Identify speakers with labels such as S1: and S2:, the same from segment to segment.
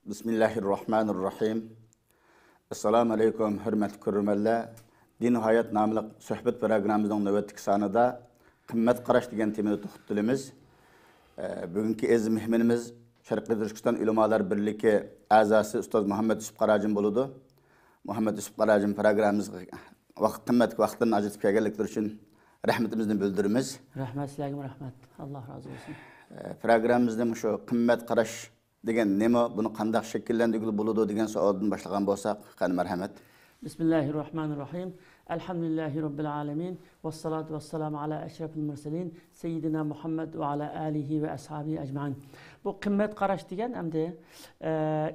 S1: Bismillahirrahmanirrahim. Assalamu alaikum, hürmetli görürmenler. Din Hayat namlıq söhbet programımızın növbetlik sanıda qimmat qarash degan temada to'xtalamiz. Bugünkü ez mehmonimiz Sharqiy Turkiston Ulamolar birligi a'zosi ustoz Muhammad Yusuf Qarajim bo'ladi. Muhammad Yusuf Qarajim programmamizga qimmatli vaqtini ajratib kelganliklari uchun rahmatimizni bildiramiz.
S2: Rahmat sizlarga, rahmat. Alloh rozi bo'lsin.
S1: Programmamizda shu qimmat qarash degan nima, buni qanday shakllantirib bo'ladi degan savoldan boshlagan bo'lsak, qani marhamat.
S2: Bismillahirrahmanirrahim. Elhamdülillahi Rabbil alemin. Vessalatu vesselamu ala eşrefil murselin. Seyyidina Muhammed ve ala alihi ve ashabihi ecmain. Bu qimmat qarash degan hamda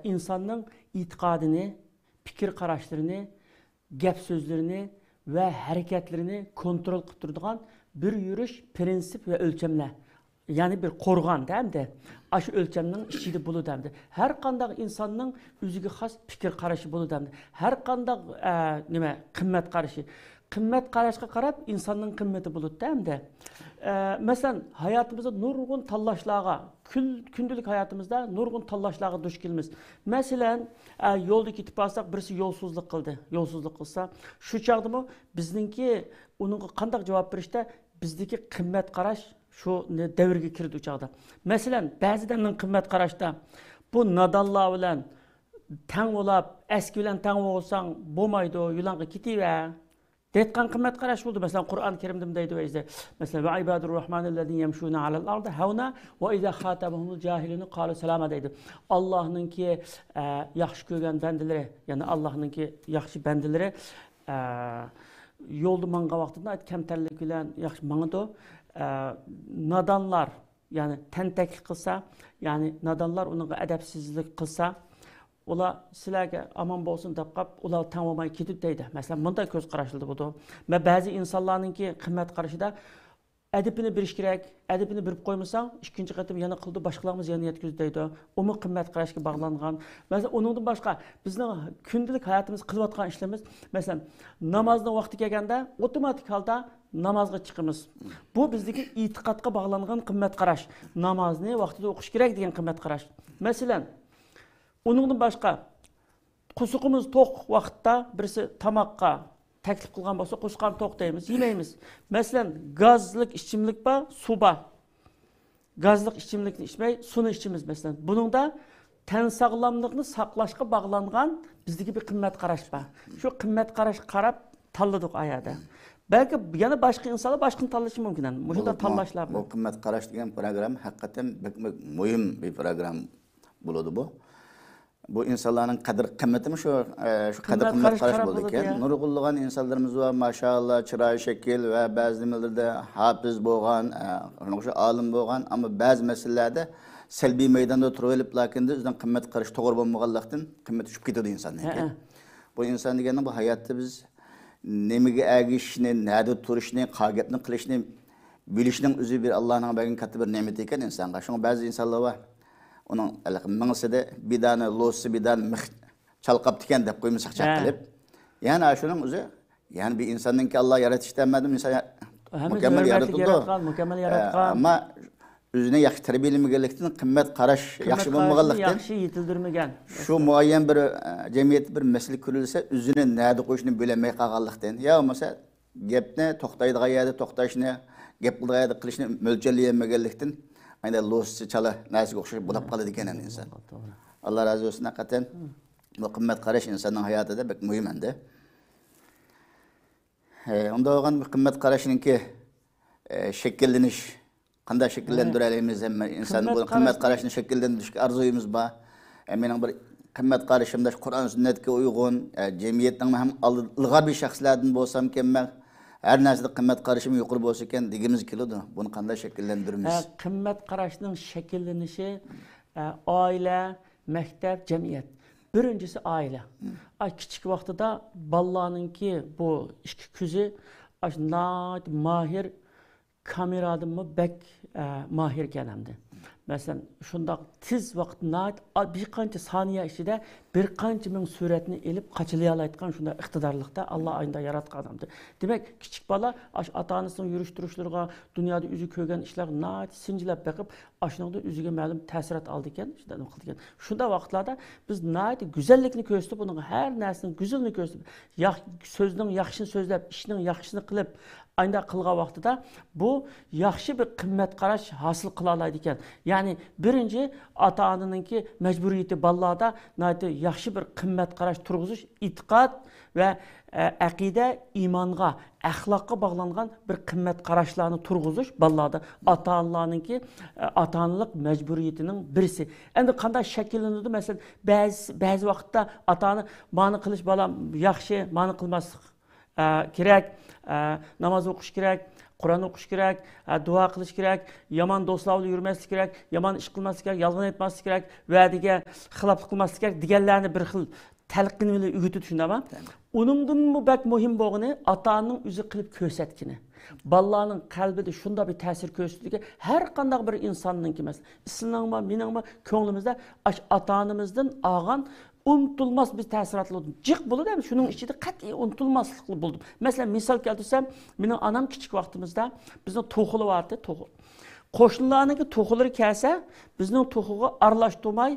S2: insonning itiqadini, fikir qarashlarını, gap so'zlarini ve hareketlerini kontrol qilib turadigan bir yurish prinsip ve ölçemler. Yani bir qorğan demdi. Aşı ölçeminin içinde bulu demdi. Her qandaq insanın özüge xas fikir qaraşı bulu demdi. Her qandaq nime qimmat qaraşı. Qimmat qarashga qarab insanın qimmati bulu demdi. Mesela hayatımızda nurgun tallaşlarga, kündülük hayatımızda nurgun tallaşlarga duş kelimiz. Mesela yolda ketip barsak birisi yolsuzluk qildi. Yolsuzluk qilsa, şu çağdımı bizninki onun qandaq cevap berişte bizdeki qimmat qarash şu devirge kirdi uçağda. Mesela bazılarının qimmat qarashda bu nadallar bilan tang olap, eski bilan tang olsan bo'lmaydi, yulanqa ketiver. Deytqan qimmat qarash bo'ldi. Mesela Qur'on Kerimda deydi o'zi. Mesela va ibadur rahmanellezina yamshuna alal ardi hauna va iza khatabahumul jahilun qalu salama deydi. Allah'ınki yaxshi ko'rgan bandalari, ya'ni Allah'ınki yaxshi bandalari yolda manga vaqtida kamtarlik bilan yaxshi mangadi. Nadanlar yani tenteklik kılsa, yani nadanlar onun edepsizlik kılsa, ola sizlarga aman bolsun dep qap, ular tamamay ketip deydi. Mesela bunday ko'z qarashildi bu. Ve bazı insanlarınki qimmat qarashida edepini birish kerak, edepini birib qo'ymasang, ikkinchi qatim yana qildi, boshqalarimiz yana yetkizdi deydi. Umi qimmat qarashga bog'langan. Mesela onundan boshqa bizning kundalik hayotimiz qilayotgan ishlarimiz, mesela namozning vaqti kelganda otomatik holda namazga chiqamiz. Bu bizdeki itiqadga bog'langan qimmat qarash. Namozni vaqtida o'qish kerak degan qimmat qarash. Masalan, uningdan boshqa qusuqimiz to'q vaqtda birisi tamoqqa taklif qilgan bo'lsa, qusuqam to'q deymiz, yemaymiz. Masalan, gazlik ichimlik ba, su ba. Gazlik ichimlikni ichmay, suni ichimiz masalan. Buningda tan sog'lomlikni saqlashga bog'langan bizdeki bir qimmat qarash bor. Shu qimmat qarash qarab tanladik ayada. Belki yana başka insanlar başka tanlaşı mümkün. Muşunda tanlaşlar mı?
S1: Bu qimmat qarash degan program hakikaten mühim bir program bo'ladi bu. Bu insanların qadr qimmatimi şu qadr qimmat qarash bo'ldi ekan. Nurg'unlagan insanlarımız var maşallah, chiroy shakl va ba'zi nimalarda hafiz bo'lgan, o'sha olim bo'lgan, ama ba'zi masalalarda salbiy maydonda turib olib, lakin o'zidan qimmat qarash to'g'ri bo'lmaganlikdan qimmat tushib ketadi insonning. Bu inson degani bu hayotda biz nemiga agishni, nada turishni, qagapni qilishni bilishning o'zi bir Allohning bergan katta bir ne'mat ekan insonga. Shunga ba'zi insonlar bor. Uning mingsida bidani, lo'si bidan mix chalqab ekan deb qo'ymasak chaqilib. Yani shuning o'zi, yani bir insonninki Alloh yaratishdan madim inson mukammal yaratildi.
S2: Mukammal yaratgan.
S1: Ama özüne yaxshi tarbiyalamaganlikdan qimmat qarash yaxshi bo'lmaganlikdan
S2: yaxshi yetildirmagan.
S1: Şu muayyen bir cemiyet bir mesele kurulsa özüne nerede koşunu bilemey qalganlikdan. Ya mesela gapni to'xtaydigan yerda to'xtashni, gap qildigan yerda qilishni mo'ljallamaganlikdan aynan lo'si chala narsaga o'xshab bo'lib qoladi ekan inson. Alloh razı olsun hakikaten bu qimmat qarash insonning hayotida bek muhim endi. Unda olgan bu qimmat qarashninki shakllanish qanday shakllantiramiz hamma inson bu qimmat qarashni shakllantirishga arzuyimiz bor. Mening bir qimmat qarashimda Qur'on sunnatga uyg'un, jamiyatning ham ilg'or bir shaxslardan bo'lsam kelman, har narsada qimmat qarashim yuqori bo'lsa ekan degimiz keladi. Buni qanday shakllantiramiz?
S2: Qimmat qarashning shakllanishi oila, maktab, jamiyat. Birincisi aile. Kichik vaqtida bolalarninki bu ikki ko'zi mahir kameradımı bek mahir gelemdi. Mesela şunda tiz vaqtda bir qancha saniye içinde bir qancha ming suratni elib qachilayalayotgan shunda iqtidorliqda Allah ayında yaratgan adamdır. Demek kichik bala ata-onasining yurishtirishlarga, dunyoda o'zi ko'rgan ishlar nat sinjilab baqib, ashuningda o'ziga ma'lum ta'sirat oldi ekan, shunday qildi ekan. Shunda vaqtlarda biz nat go'zallikni ko'rsatib, uning har narsaning go'zalligini ko'rsatib, so'zning yaxshini so'zlab, ishning yaxshisini qilib, ayda qilgan vaqtida bu yaxshi bir qimmat qarash hosil qila oladi ekan. Ya'ni birinchi ota-onaninki majburiyati ballada yaxshi bir qimmat qarash turg'izish, e'tiqod va aqida, iymonga, axloqqa bog'langan bir qimmat qarashlarni turg'izish ballada ota-onalarninki ota-onalik majburiyatining birisi. Endi qanday shakllanadi? Masalan, ba'zi vaqtda ota-ona ma'ni qilish balam yaxshi, ma'ni qilmaslik kerak, namoz o'qish kerak, Qur'on o'qish kerak, duo qilish kerak, yomon do'stlar bilan yurmaslik kerak, yomon ish qilmaslik kerak, yolg'on aytmaslik kerak, va'daga xilof qilmaslik kerak deganlarni bir xil talqin bilan o'rgatib shundami? Uningdan bak muhim bo'lgani ota-onaning o'zi qilib ko'rsatgani. Balalarning qalbida shunday bir ta'sir ko'rsatdiki, har qanday bir insonninki emas, sizlarning meningmi ko'nglimizda ota-onamizdan olgan unutulmaz bir ta'sirotlar oldu. Cık bulu değil mi? Şunun içinde qat'iy unutulmazlıklı buldum. Mesela misal keltirsem, benim anam küçük vaktimizde bizning to'xuli vardı, to'xu. Qo'shnilarniki to'xulari kelsa, bizning to'xuga aralashtirmay,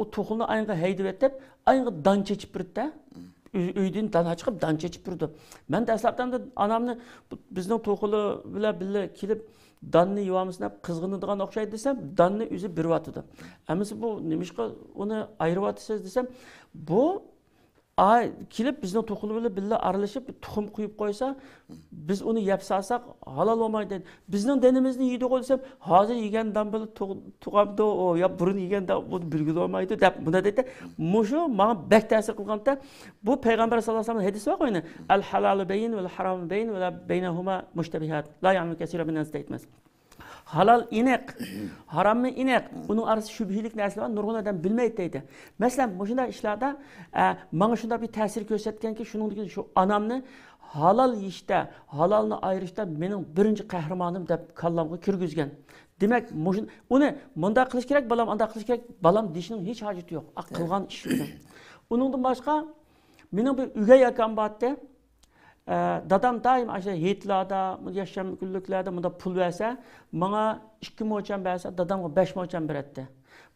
S2: o to'xulni ayınga haydab etib, ayınga dan chechib birdi. Uydan dan chiqib dan chechib birdi. Men dastlabdan da anamni bizning to'xuli bilan birga kelib danni yuvamiz deb qizg'inadigan o'xshaydi desam, danni o'zi biryotdi. Amisi bu nimishqa uni ayiryotsiz desam, bu kelib bizning to'qili bilan birga aralashib tuxum quyib qo'ysa, biz uni yeb salsak halol bo'lmaydi. Bizning dinimizni yeydi desam, hozir yegan dan bilan tug'abdi o yo burun yeganda bu bilgili olmaydi deb buni dedi. Mushu menga bak ta'sir qilganda bu payg'ambar sollallohu alayhi vasallam hadisi bor qo'yni. Al halalu bayn va al haram bayn va baynahuma mushtabihat. La ya'lamu kaseerun min statements. Halal inek, haram mı inek, bunun arası şübhilik narsalar var, nurg'un adam bilmeydi deydi. Mesela bu şunday ishlarda bana şunda bir ta'sir ko'rsatgan ki, shuningdek şu anamni halal yeyishda, halalni ayirishda mening birinchi qahramonim deb kallamga kirgizgan. Demak, uni bunda qilish kerak, balam anda qilish kerak, balam deyishning hech hojati yo'q. Qilgan ish bilan. Uningdan boshqa mening bir o'gay akam bordi. Dadam daim aşağı hitlarda, yaşam günlüklerde bunda pul verse, bana 2 moçan verse, dadam 5 moçan beretti.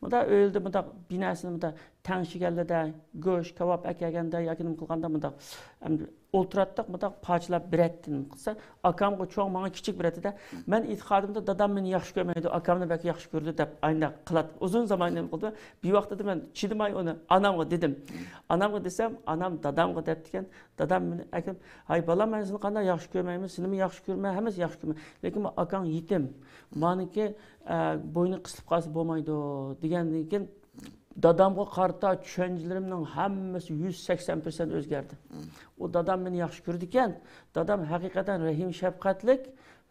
S2: Bunda öldü, bunda binasını bunda tanışıgelde göş, kebap ekegende, yakınım kılganda bunda olturattık, bunda parçalar berettin kılsa, akam çok bana küçük beretti de, ben itikadımda dadam beni yaxşı görmeydi, akamını belki yaxşı gördü de aynı kılat. Uzun zaman ne oldu? Bir vakit dedim ben çidimay onu anamga dedim. Anamga desem, anam dadamga deptiken, dadam beni akam, hay balam ben seni qanday yaxşı görmeyim, seni mi yaxşı görmeyim, hemesi yaxşı görmeyim. Lekin akam yetim. Maniki boynu kısılıp kalsı bo'lmaydi degandan keyin dadamga qarata tushunchalarimning hammasi 180% o'zgardi. O dadam meni yaxshi ko'rdi ekan, dadam haqiqatan rahim shafqatlik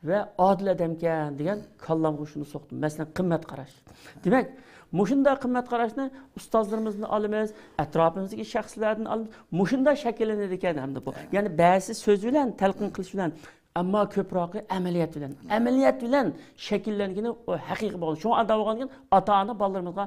S2: va odil odam ekan degan kallamga shuni so'qdim. Masalan, qimmat qarash. Demak, mushunda qimmat qarashni ustozlarimizdan olamiz, atrofimizdagi shaxslardan olamiz. Mushunda shakllanadi ekan hamda bu. Ya'ni ba'zi so'z bilan, talqin qilish bilan Ama ko'proq amaliyat bilan shakllangani o haqiqiy bo'lgan. Shuni adavolgan ota-ona bolalarimizga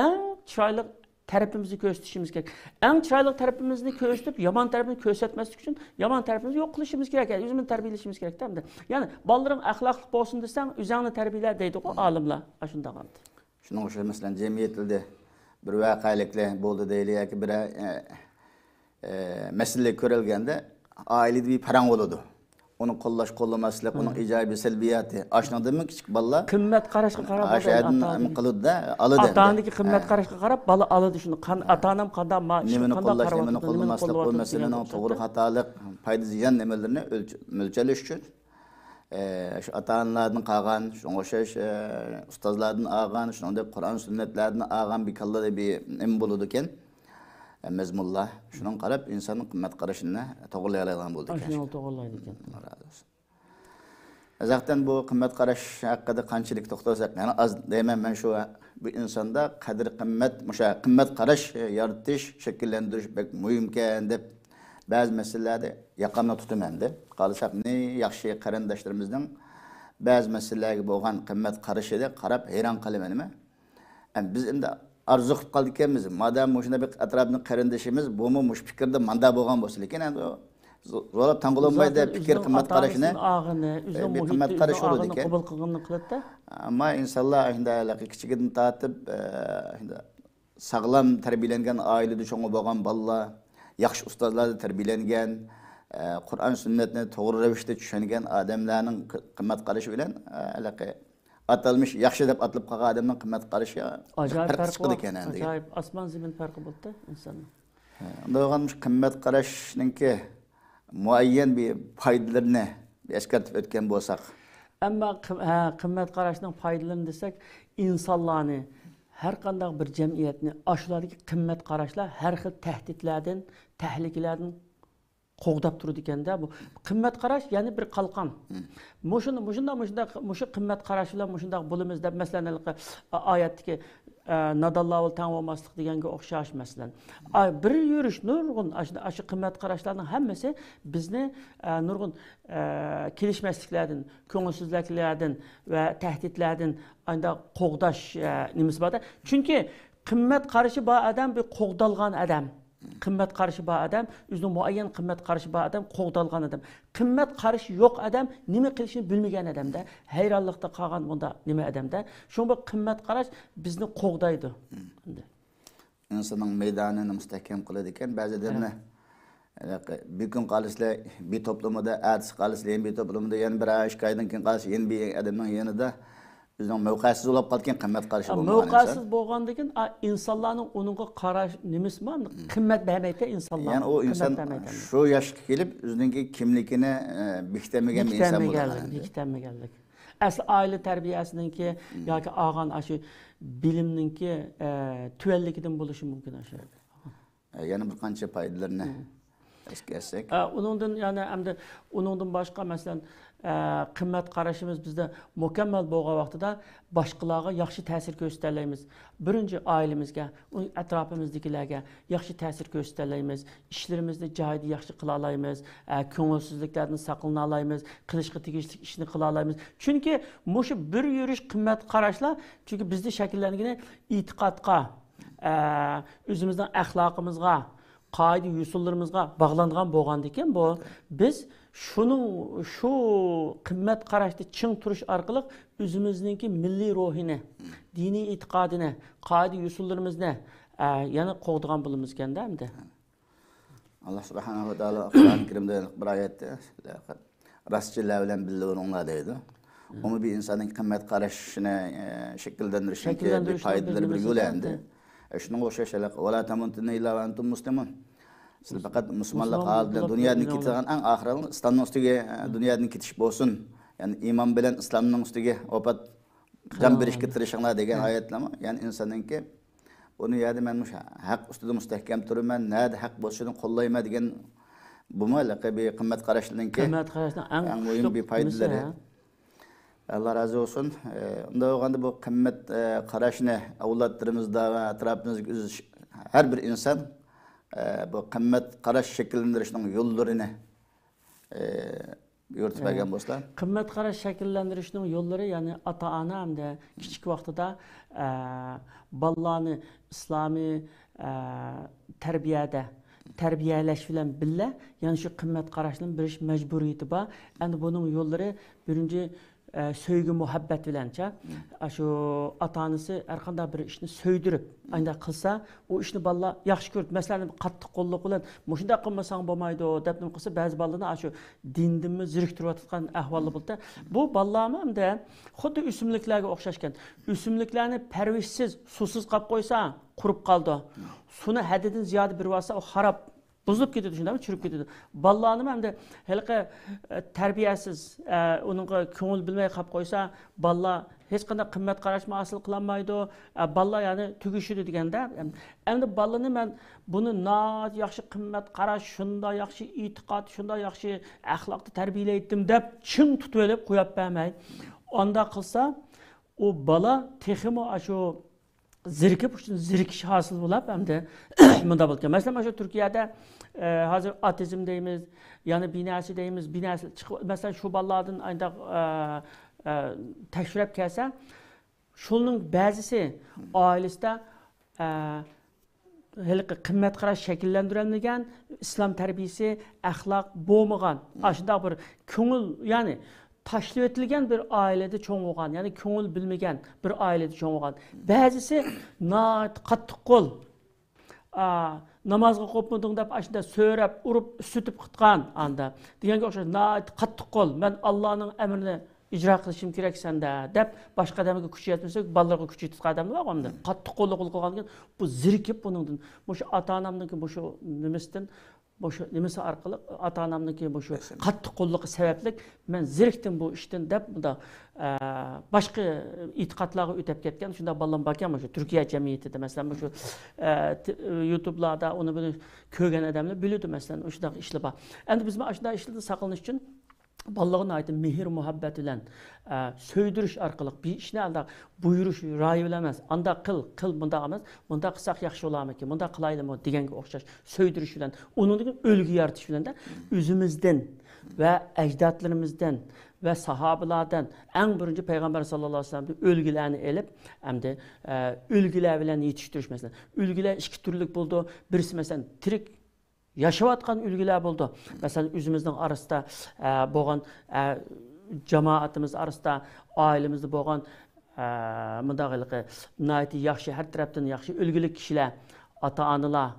S2: eng chiroyli tarafimizni ko'rsatishimiz kerak. Eng chiroyli tarafimizni ko'rsatib, yomon tarafini ko'rsatmaslik uchun yomon tarafimizni yo'q qilishimiz kerak. O'zimizni tarbiyalashimiz kerak hamda. Ya'ni bolalaring axloqli bo'lsin desang, o'zingni tarbiyala deydi-ku olimlar. Shunda qoldi.
S1: Shuning uchun masalan jamiyatda bir voqeliklar bo'ldi deylik yoki bir masala ko'rilganda oilada bir parang bo'ladi. Onu qo'llamaslik, onun ijobiy salbiyati. Aşnadımı küçük balla.
S2: Qimmat qarashga qarab
S1: aşağıdan qiladi da, alıdı.
S2: Ata-onaniki qimmat qarashga qarab bala alıdı shuni. Ata-onam qanday
S1: nimani qo'llash, nimani qo'llamaslik, bu masalaning to'g'ri xatolik, foyda ziyon nimalarini o'lchalish uchun şu ata-onalardan qolgan, shunga o'xshash ustozlardan olgan, shuningdek Qur'on sunnatlardan olgan bir kallada bir nima bo'ladi ekan. Mezmullah, şunun qarab insanın qimmat qarashini to'g'rilay oladigan bo'ldi ekan.
S2: Shuni to'g'rilaydi ekan.
S1: Zaten bu qimmat qarash haqida qanchalik to'xtalsak, yani az deyman men shu bu insonda qadr qimmat, musha qimmat qarash yaratish, shakllantirish bek muhim ekan deb ba'zi masalalarda yaqamni tutaman deb. Qolsak ne yaxshi qarindoshlarimizning bazı meselelerge bo'lgan qimmat qarashida qarab hayron qolaman nima. Biz endi arzu qilib qoldik ekanmiz. Madam shunda bir atrofni qarindishimiz bu mush fikrda manda bo'lgan bo'lsa, lekin endi zo'rab tang'ulanmaydi fikr qimmat qarashini. Bir qimmat qarash bo'ladi ekan.
S2: Qabul qilganini qiladi.
S1: Ammo insonlar shunday kichigidan tortib sağlam terbiyelengen ailede çoğu bağan balla, yaxşı ustazlarda terbiyelengen, Kur'an sünnetine doğru revişte düşüngen adamların kıymet karışı bilen atılmış, yaxşı dep atılıp kalan adamın kıymet karışı farkı çıkıdı kendi.
S2: Acayip, asman zemin farkı buldu insanın.
S1: Doğanmış kıymet karışının ki muayyen bir faydalarını bir eskartıp ötken bolsak.
S2: Ama kıymet karışının faydalarını desek, insanlarını, her qanday bir cemiyetni aşulardaki qimmat qarashlar har xil tahdidlardan, tahlikalardan qo'g'dab turadi ekanda bu. Qimmat qarash ya'ni bir qalqon. Mushu qimmat qarash bilan mushundaq bo'lamiz deb masalan oyatdagi nadallavul tang bo'lmaslik deganga o'xshash masalan. Bir yurish nurg'un shu qimmat qarashlarning hammasi bizni nurg'un kelishmasliklardan, ko'ngilsizliklardan va tahdidlardan anda qo'g'dash nimasi bor. Chunki qimmat qarashi bor odam bir qo'g'dalgan odam. Qimmat qarashi bor odam, o'zining muayyan qimmat qarashi bor odam, qo'g'dalgan odam. Qimmat qarashi yo'q odam, nima qilishini bilmagan odamda, hayronlikda qolgan bunda nima odamda. Shunga qimmat qarash bizni qo'g'daydi.
S1: İnsanın meydanını müstehkem qiladi ekan, ba'zi odamlar bir kun qolishlar bir toplumda, ertesi qolishlar bir toplumda, yana bir aydan keyin qolish yana bir odamning yanida bizning mavqesiz bo'lib qolgan qimmat qarashi bo'lmagan.
S2: Mavqesiz bo'lgandan keyin insonlarning uningga qarash nimasi bor? Qimmat bermaydi insonlar.
S1: Ya'ni o inson shu yoshga kelib o'zining kimligini bekitamagan bir inson bo'lgan.
S2: Bekitamaganlik. Asli oila tarbiyasiningki yoki olgan shu bilimninki tuvalligidan bo'lishi mumkin o'sha.
S1: Yana bir qancha foydalarni eskersak.
S2: Uningdan yani hamda uningdan boshqa masalan qimmat qarashimiz bizda mukammal bo'lgan vaqtida boshqalarga yaxshi ta'sir ko'rsataymiz. Birinchi oilamizga, atrofimizdagilarga yaxshi ta'sir ko'rsataymiz. Ishlarimizni joyida yaxshi qila olamiz, ko'ngilsizliklardan saqlana olamiz, qilishga tegishli ishni qila olamiz. Chunki mushu bir yurish qimmat qarashlar, chunki bizda shakllangan e'tiqodga, o'zimizning axloqimizga, qoida usullarimizga bog'langan bo'lgandan keyin bu biz shu qimmat qarashda ching turish orqali o'zimizningki milliy ruhini, diniy e'tiqodini, qoida usullarimizni yana qo'g'digan bo'lamiz ekanda endi.
S1: Alloh subhanahu va taolo Qur'oni Karimda bir oyatda rastchilar bilan birga bo'linglar deydi. Uni bir insonning qimmat qarashini shakllantirishga bir foydali bir yo'l endi. Şunun o'xshash "Wala tamuntunna illa wa antum muslimun." Siz faqat musulmonlar qalbidan dunyodan ketgan eng oxirgi islomning ustiga dunyodan ketish bo'lsin. Ya'ni iymon bilan islomning ustiga opat jon berishga tirishinglar degan oyatlarmi? Ya'ni insonningki buni yerda men mush haq ustida mustahkam turaman, nada haq bo'lishini qo'llayman degan bu bir qimmat qarashlarningki eng muhim bir foydalari. Allah razı olsun. Unda olganda bu qimmat qarashni avlodlarimizda va atrofimizga har bir inson bu qimmat qarash shakllantirishning yo'llarini yo'ritib bergan bo'lsa.
S2: Qimmat qarash shakllantirishning yo'llari, ya'ni ota-ona hamda kichik vaqtida bolalarni islomiy tarbiyalash bilan birga, ya'ni shu qimmat qarashni bilish majburiyati bor. Endi buning yo'llari birinchi sevgi muhabbet bilençe, şu atanısı erkanda bir işini söydürüp, aynı kılsa, o işini balla yaxşı görüp, mesela katlı kolluk olan, muşunda kılmasan bomaydı o, depnim kılsa, bazı ballarına şu dindimi ziriktirip atkan ahvallı buldu. Bu ballarım hem de, xuddi üsümlüklerine okşaşken, üsümlüklerini pervişsiz, susuz kap koysa, kurup kaldı. Sunu hadedin ziyade bir varsa, o harap, buzulup gidiyordu, şimdi çürüp gidiyordu. Ballarım hem de hele terbiyesiz, onun köngül bilmeye kap koysa, ballar hiç kadar kıymet qarashma asıl kılanmaydı. Ballar yani tügüşüdü degende. Hem de ballarını ben bunu naat yaxşı kıymet qarash, şunda yaxşı itiqat, şunda yaxşı ahlakta terbiyeleydim dep çın tutuvelip koyup vermey. Onda kılsa o bala teximo şu zirkip zirkiş hasıl bulup hem de bunda bulken. Mesela şu Türkiye'de hazır atizm deyimiz, yani binası deyimiz, binası çıkıp mesela şu ballardan aynı tekshirib kelsa, şunun ba'zisi oilasida qimmat qarash shakllantirilmagan, islom tarbiyasi, axloq bo'lmagan, shunday bir ko'ngil, ya'ni tashlab etilgan bir ailede çoğun olgan, yani ko'ngil bilmagan bir ailede çoğun olgan. Ba'zisi qattiq qo'l, namozga qo'ymading deb ashunda so'rab, urib, sutib qitgan anda. Deganga o'xshash qattiq qo'l, men Allohning amrini icra qilishim kerak senda deb boshqa odamga kuch yetmasak, bolalarga kuch yetgan odamlar bor endi. Qattiq qo'lli qilgan bu zirkib buningdan. O'sha ota-onamniki bu shu nimasidan boşu nimasi orqali ota-onamniki bu shu qattiq qo'lligi sababli men zirikdim bu ishdan deb bunda boshqa e'tiqodlarga o'tib ketgan shunda bolalar borkan shu Turkiya jamiyatida masalan shu YouTube'larda uni buni ko'rgan odamlar biladi masalan o'sha ishlar bor. Endi biz mana shunday ishlardan saqlanish uchun Allah'ın ayeti mehir muhabbet ile söydürüş arkalık bir işine anda buyuruş rayi bilemez. Anda kıl bunda amaz. Bunda kısak yakşı olamaz ki. Bunda kılaylı mı diyen ki okşaş. Söydürüş bilen. Onun gibi ölgü yaratış bilen de üzümüzden ve ecdatlarımızdan ve sahabelerden en birinci Peygamber sallallahu aleyhi ve sellem ölgülerini elip hem de ölgüler bilen yetiştiriş mesela. Ölgüler iki türlük buldu. Birisi mesela trik yaşavatkan ülgüler buldu. Mesela üzümüzün arasında boğan cemaatimiz arasında ailemizde boğan mındağılığı naiti yaxşı her taraftan yaxşı ülgülük kişiler, ata-analar,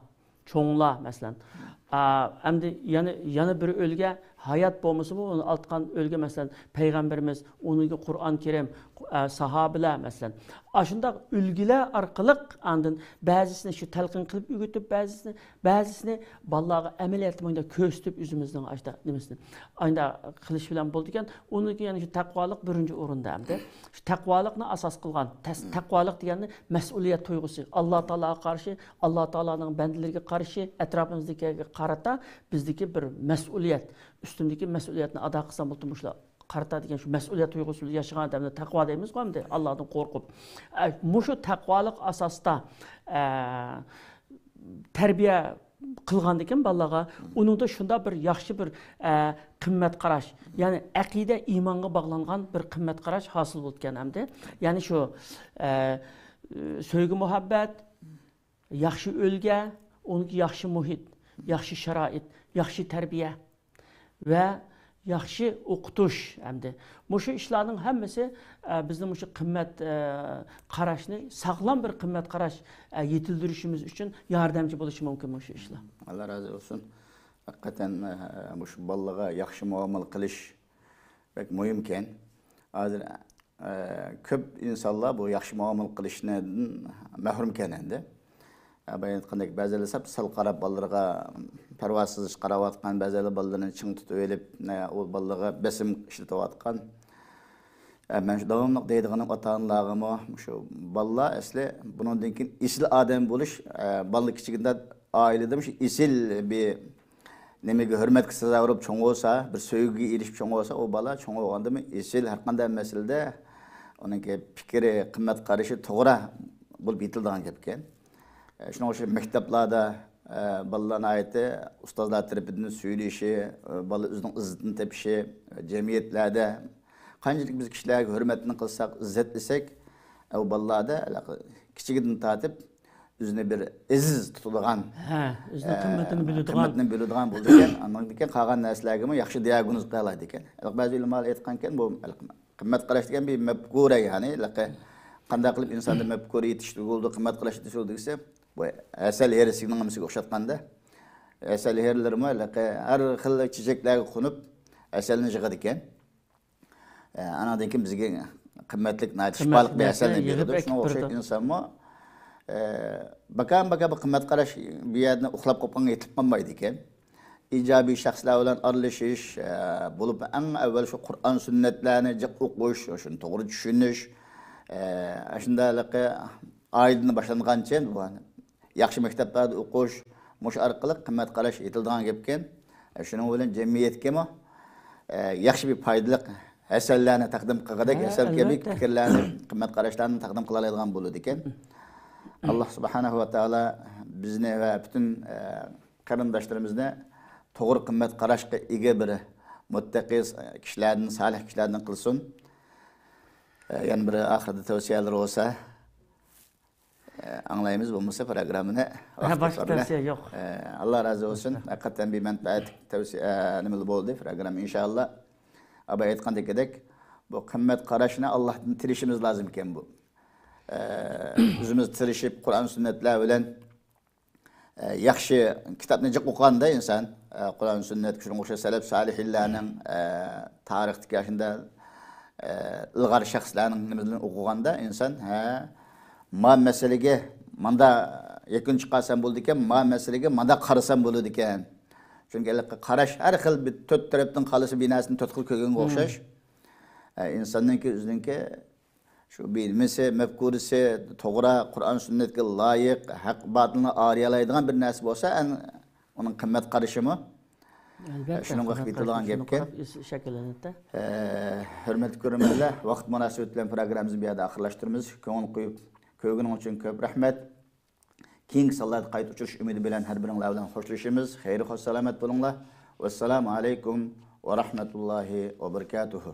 S2: çoğunlar mesela. Hem de yana bir ölge hayat boğması bu onu altkan ölge mesela Peygamberimiz, onun Kur'an-ı Kerim, sahabeler mesela. Aşında ülgüler arkalık andın bazısını şu telkin kılıp ügütüp bazısını ballağı ameliyat boyunda köstüp üzümüzden açta demesini. Aynı kılıç bilen buldukken onun yani şu takvalık birinci orunda hem de. Şu takvalıkını asas kılgan. Takvalık diyen mesuliyet duygusu. Allah Teala'ya karşı, Allah Teala'nın bendilerine karşı etrafımızdaki karata bizdeki bir mesuliyet. Üstündeki mesuliyetini ada kılsam bulmuşlar. Qarta degan shu mas'uliyat tuyg'usida yashagan odamni taqvo deymiz-ku endi Allohdan qo'rqib. Mushu taqvolik asosida tarbiya qilgan ekan bolalarga, uningda shunda bir yaxshi bir qimmat qarash, ya'ni aqida iymonga bog'langan bir qimmat qarash hosil bo'lgan hamda, ya'ni shu sevgi muhabbat, yaxshi o'lga, unga yaxshi muhit, yaxshi sharoit, yaxshi tarbiya ve yaxşı o'qitish hamda mushu ishlarning hammasi bizning mushu qimmat qarashni sağlam bir qimmat qarash yetildirishimiz uchun yordamchi bo'lishi mumkin mushu ishlar.
S1: Allah razı olsun. Hakikaten mushu bolalarga yaxshi muomala qilish pek muhimken. Hozir ko'p insonlar bu yaxshi muomala qilishdan mahrum endi. Ben aytgandek ba'zilar sal qarab bolalarga parvasız qarayotgan, ba'zilar bolalarni ching tutib elib, o bolalarga besim ishlatayotgan. Men shu davomli deydiganim ota-onalarga shu bolalar asli bundan keyin isil odam bo'lish, bola kichigida oilada shu isil bir nimaga hurmat qilsa, urib cho'ng bo'lsa, bir sevgiga erishib cho'ng bo'lsa, o bola cho'ng bo'lganda isil har qanday masalada uning fikri, qimmat qarashi to'g'ri bo'lib yetilgan gapkan. Şuna hoş mekteplarda balalarına ait ustazlar tarafından söyleyişi, bala özünün izzetini tepişi, cemiyetlerde kancılık biz kişilerge hürmetini kılsak, izzetlesek, o balalarda küçükten tatip özüne bir iziz tutulgan,
S2: özünün kıymetini
S1: bildiğin buldukken, anladıkken kalan neslerge mi yaxşı diagnoz kılaydıkken. Bazı ilimler etkanken bu kıymet karıştıkken bir mefkure yani, qanday qilib insonni mafkura yetishtirib bo'ldi, qimmat qilish yetishtirib desa, bu asal herisining namasiga o'xshatganda, asal herlarmi har xil chechaklarga qo'nib asalni yig'adi ekan. Anadan keyin bizga qimmatli shifoliq bir asalni berdi. Shunga o'xshaydi insonmi bakan bu qimmat qarash bu yerni uxlab qolganga yetib qolmaydi ekan. İcabi shaxslar bilan aralashish bo'lib, eng avval shu Qur'on sunnatlarni jiq o'qish, shuni to'g'ri tushunish, shundaylik oilani boshlangancha bu yaxshi maktablarda o'qish, mush orqali qimmat qarash etilgan gapkan. Shuning bilan jamiyatga yaxshi bir foydali asallarni taqdim qilgandek, asal kabi fikrlarni, qimmat qarashlarni taqdim qila oladigan bo'ladi ekan. Alloh subhanahu va taolo bizni va butun qarindoshlarimizni to'g'ri qimmat qarashga ega bir muttaqi kishilardan, salih kishilardan qilsin. Yani bir ahirde tavsiyeler olsa anlayımız bulmasa programını.
S2: Başka tavsiye yok.
S1: Allah razı olsun. Hakikaten bir menfaat tavsiye nimeli oldu program inşallah. Ama aytqandek edek bu kımmet qarashini Allah'tan tirishimiz lazım iken bu. Özümüz tiriship Kur'an sünnetler bilen yaxshi kitapni jiq o'qiganda inson Qur'on sunnat shunga o'xshash salaf solihlarning tarixdagi shunda ilg'or shaxslarning nimalarni o'qiganda inson ma masalaga manda yakun chiqarsam bo'ldi ekan, ma masalaga manda qarasam bo'ladi ekan. Chunki qarash har xil bir to'rt tarafdan qalisi binasini to'rt xil ko'rganga o'xshash. İnsonningki o'zininki shu bilmisi, mafkurisi to'g'ri Qur'on sunnatga loyiq, haq batilni ariyalaydigan bir narsa bo'lsa, uning qimmat qarashimi shunga vaqt ketadigan gapga
S2: shakllanadi.
S1: Hurmatli ko'ruvchilar, vaqt munosabati bilan programmamizni bu yerda oxirlashtiramiz. Ko'ngil qo'yib ko'rganingiz uchun ko'p rahmat. Keyingi sallat qayta uchirish umidi bilan har biringlar bilan xo'shlashamiz. Xayr va salomat bo'linglar. Vassalomu alaykum va rahmatullohi va barakatuh.